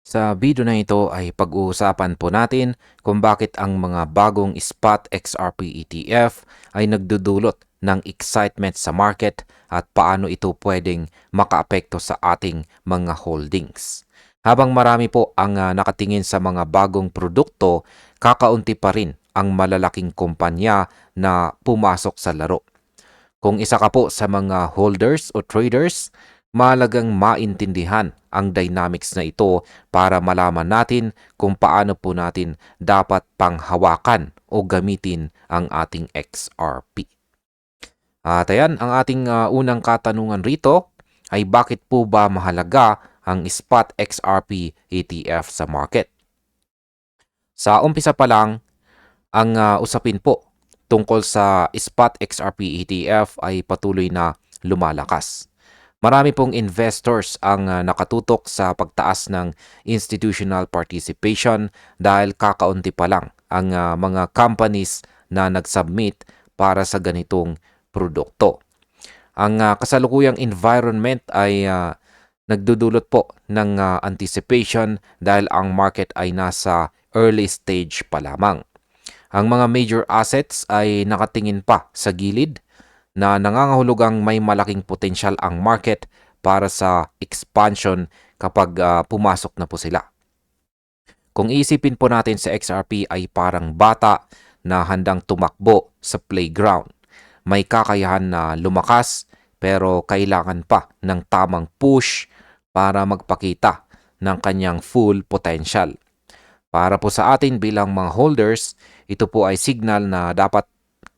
Sa video na ito ay pag-uusapan po natin kung bakit ang mga bagong spot XRP ETF ay nagdudulot ng excitement sa market at paano ito pwedeng makaapekto sa ating mga holdings. Habang marami po ang nakatingin sa mga bagong produkto, kakaunti pa rin ang malalaking kumpanya na pumasok sa laro. Kung isa ka po sa mga holders o traders, mahalagang maintindihan ang dynamics na ito para malaman natin kung paano po natin dapat panghawakan o gamitin ang ating XRP. At ayan, ang ating unang katanungan rito ay bakit po ba mahalaga ang spot XRP ETF sa market? Sa umpisa pa lang, ang usapin po tungkol sa spot XRP ETF ay patuloy na lumalakas. Marami pong investors ang nakatutok sa pagtaas ng institutional participation dahil kakaunti pa lang ang mga companies na nag-submit para sa ganitong produkto. Ang kasalukuyang environment ay nagdudulot po ng anticipation dahil ang market ay nasa early stage pa lamang. Ang mga major assets ay nakatingin pa sa gilid na nangangahulugang may malaking potensyal ang market para sa expansion kapag pumasok na po sila. Kung isipin po natin sa XRP ay parang bata na handang tumakbo sa playground. May kakayahan na lumakas pero kailangan pa ng tamang push para magpakita ng kanyang full potential. Para po sa atin bilang mga holders, ito po ay signal na dapat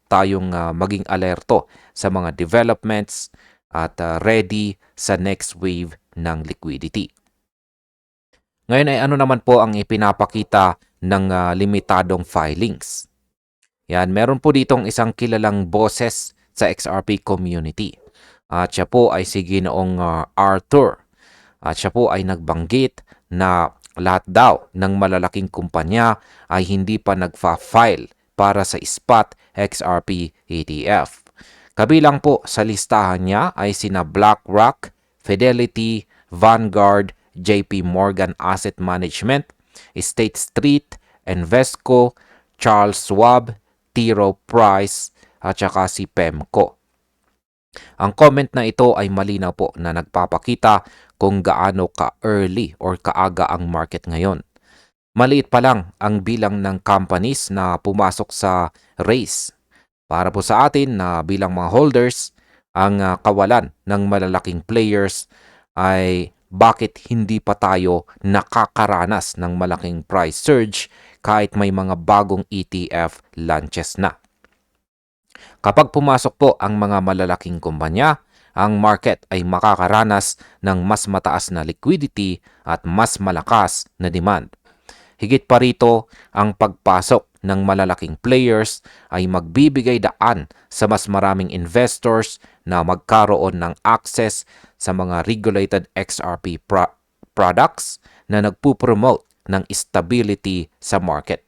tayong maging alerto sa mga developments at ready sa next wave ng liquidity. Ngayon ay ano naman po ang ipinapakita ng limitadong filings? Yan, meron po ditong isang kilalang boses sa XRP community. At siya po ay si Ginoong Arthur. At siya po ay nagbanggit na lahat daw ng malalaking kumpanya ay hindi pa nagfa-file para sa spot XRP ETF. Kabilang po sa listahan niya ay sina BlackRock, Fidelity, Vanguard, JP Morgan Asset Management, State Street, Invesco, Charles Schwab, T. Rowe Price, at saka si PEMCO. Ang comment na ito ay malinaw po na nagpapakita kung gaano ka-early or kaaga ang market ngayon. Maliit pa lang ang bilang ng companies na pumasok sa race. Para po sa atin na bilang mga holders, ang kawalan ng malalaking players ay bakit hindi pa tayo nakakaranas ng malaking price surge kahit may mga bagong ETF launches na. Kapag pumasok po ang mga malalaking kumpanya, ang market ay makakaranas ng mas mataas na liquidity at mas malakas na demand. Higit pa rito, ang pagpasok ng malalaking players ay magbibigay daan sa mas maraming investors na magkaroon ng access sa mga regulated XRP products na nagpupromote ng stability sa market.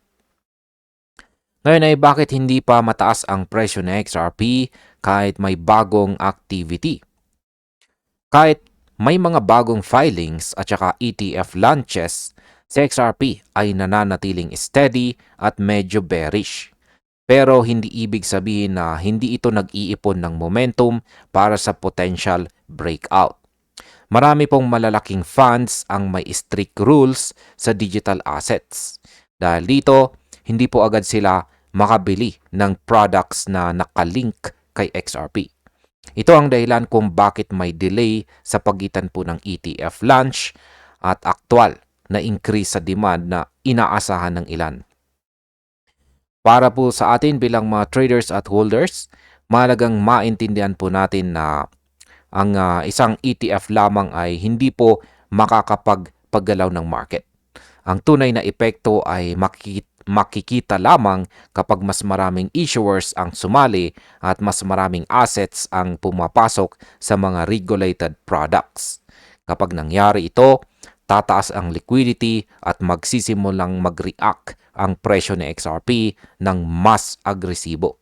Ngayon ay bakit hindi pa mataas ang presyo ng XRP kahit may bagong activity? Kahit may mga bagong filings at saka ETF launches, si XRP ay nananatiling steady at medyo bearish. Pero hindi ibig sabihin na hindi ito nag-iipon ng momentum para sa potential breakout. Marami pong malalaking funds ang may strict rules sa digital assets. Dahil dito, hindi po agad sila makabili ng products na nakalink kay XRP. Ito ang dahilan kung bakit may delay sa pagitan po ng ETF launch at aktual na increase sa demand na inaasahan ng ilan. Para po sa atin bilang mga traders at holders, mahalagang maintindihan po natin na ang isang ETF lamang ay hindi po makakapagpaggalaw ng market. Ang tunay na epekto ay makikita lamang kapag mas maraming issuers ang sumali at mas maraming assets ang pumapasok sa mga regulated products. Kapag nangyari ito, tataas ang liquidity at magsisimulang mag-react ang presyo ng XRP ng mas agresibo.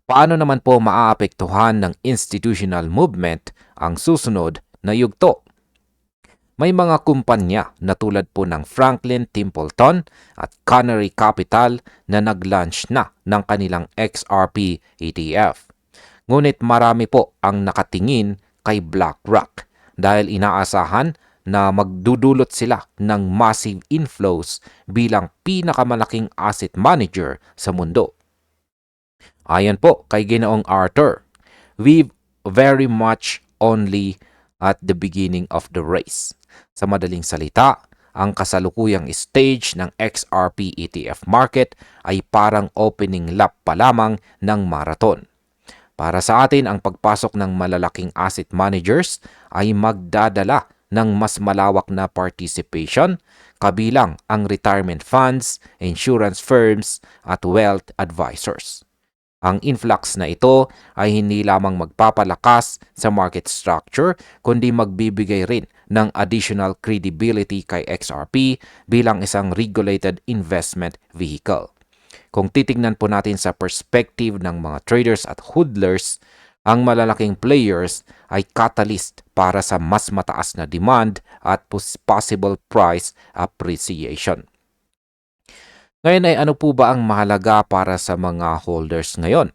Paano naman po maaapektuhan ng institutional movement ang susunod na yugto? May mga kumpanya na tulad po ng Franklin Templeton at Canary Capital na nag-launch na ng kanilang XRP ETF. Ngunit marami po ang nakatingin kay BlackRock dahil inaasahan na magdudulot sila ng massive inflows bilang pinakamalaking asset manager sa mundo. Ayon po kay Ginoong Arthur, we've very much only at the beginning of the race. Sa madaling salita, ang kasalukuyang stage ng XRP ETF market ay parang opening lap pa lamang ng marathon. Para sa atin, ang pagpasok ng malalaking asset managers ay magdadala ng mas malawak na participation, kabilang ang retirement funds, insurance firms at wealth advisors. Ang influx na ito ay hindi lamang magpapalakas sa market structure, kundi magbibigay rin ng additional credibility kay XRP bilang isang regulated investment vehicle. Kung titignan po natin sa perspective ng mga traders at hodlers, ang malalaking players ay catalyst para sa mas mataas na demand at possible price appreciation. Ngayon ay ano po ba ang mahalaga para sa mga holders ngayon?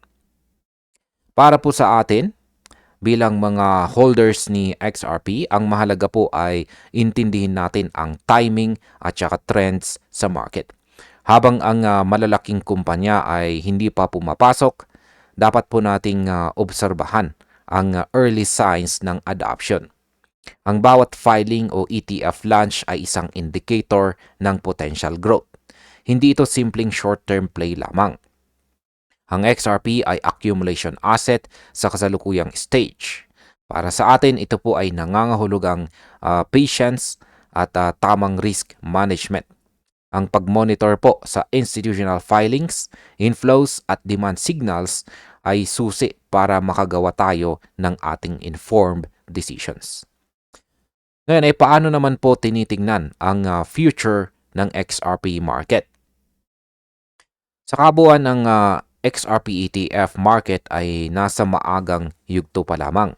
Para po sa atin, bilang mga holders ni XRP, ang mahalaga po ay intindihin natin ang timing at saka trends sa market. Habang ang malalaking kumpanya ay hindi pa pumapasok, dapat po nating obserbahan ang early signs ng adoption. Ang bawat filing o ETF launch ay isang indicator ng potential growth. Hindi ito simpleng short-term play lamang. Ang XRP ay accumulation asset sa kasalukuyang stage. Para sa atin, ito po ay nangangahulugang patience at tamang risk management. Ang pag-monitor po sa institutional filings, inflows at demand signals ay susi para makagawa tayo ng ating informed decisions. Ngayon ay paano naman po tinitingnan ang future ng XRP market? Sa kabuuan ng XRP ETF market ay nasa maagang yugto pa lamang.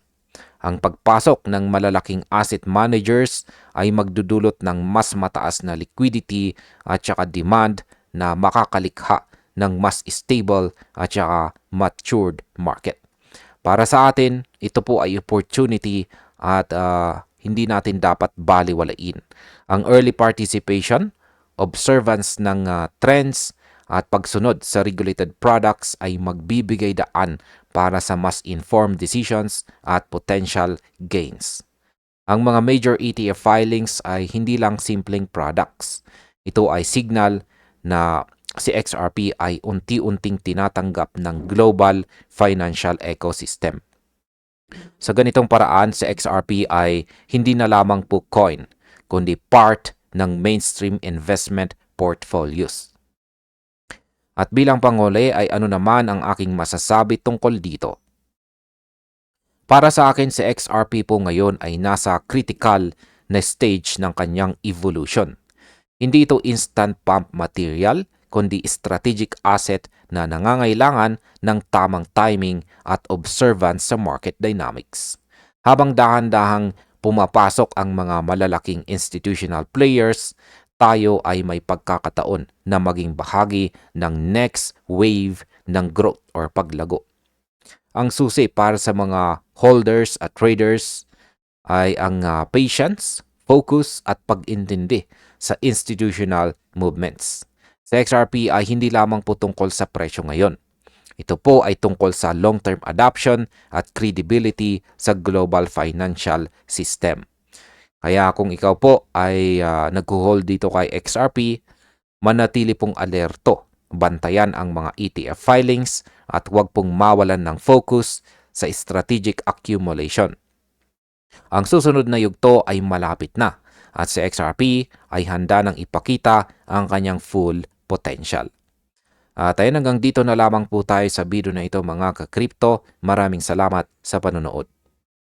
Ang pagpasok ng malalaking asset managers ay magdudulot ng mas mataas na liquidity at saka demand na makakalikha ng mas stable at saka matured market. Para sa atin, ito po ay opportunity at hindi natin dapat baliwalain. Ang early participation, observance ng trends, at pagsunod sa regulated products ay magbibigay daan para sa mas informed decisions at potential gains. Ang mga major ETF filings ay hindi lang simpleng products. Ito ay signal na si XRP ay unti-unting tinatanggap ng global financial ecosystem. Sa ganitong paraan, si XRP ay hindi na lamang po coin, kundi part ng mainstream investment portfolios. At bilang panghuli ay ano naman ang aking masasabi tungkol dito? Para sa akin, si XRP po ngayon ay nasa critical na stage ng kanyang evolution. Hindi ito instant pump material, kundi strategic asset na nangangailangan ng tamang timing at observance sa market dynamics. Habang dahan-dahang pumapasok ang mga malalaking institutional players, tayo ay may pagkakataon na maging bahagi ng next wave ng growth or paglago. Ang susi para sa mga holders at traders ay ang patience, focus at pag-intindi sa institutional movements. Sa XRP ay hindi lamang po tungkol sa presyo ngayon. Ito po ay tungkol sa long-term adoption at credibility sa global financial system. Kaya kung ikaw po ay nag-hold dito kay XRP, manatili pong alerto, bantayan ang mga ETF filings at huwag pong mawalan ng focus sa strategic accumulation. Ang susunod na yugto ay malapit na at si XRP ay handa nang ipakita ang kanyang full potential. At ayun, hanggang dito na lamang po tayo sa video na ito mga ka-crypto. Maraming salamat sa panonood.